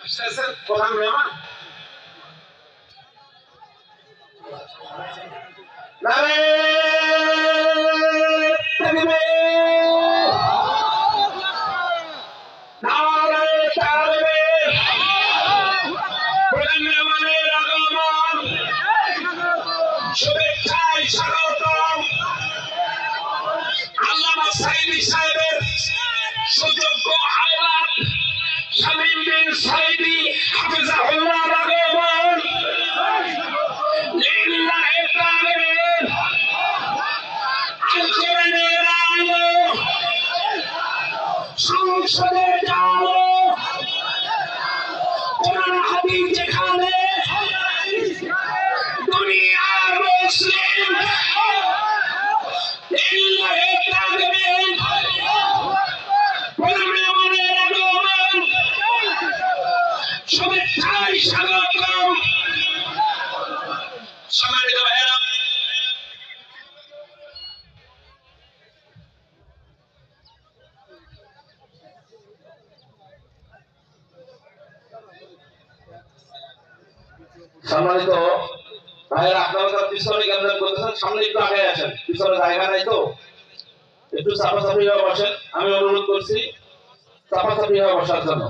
শেষের প্রধান মেহমান নারে তাকবীর নারে তাকবীর প্রধান মেহমানের আগমন শুভেচ্ছায় স্বাগতম আল্লামা সাঈদী সাহেবের সুযোগ্য আওলাদ শামীম বিন সাঈদী হাফিজাহুল্লাহ আগমন লিল্লাহি তাকবীর আল কোরআনের আলো সংসদে যাও কোরআন হাদিস যেখানে দুনিয়ার মুসলিম লিল্লাহি তাকবীর মেহমানের আগমন শুভেচ্ছায় স্বাগতম সম্মানিত ভাইয়েরা সম্মানিত ভাইয়েরা আপনারা তো পিছনে কেমন করতেছেন সামনে একটু আগে আসেন পিছনে জায়গা নাই তো একটু চাপাচাপি হয়ে বসেন আমি অনুরোধ করছি চাপাচাপি হয়ে বসার জন্য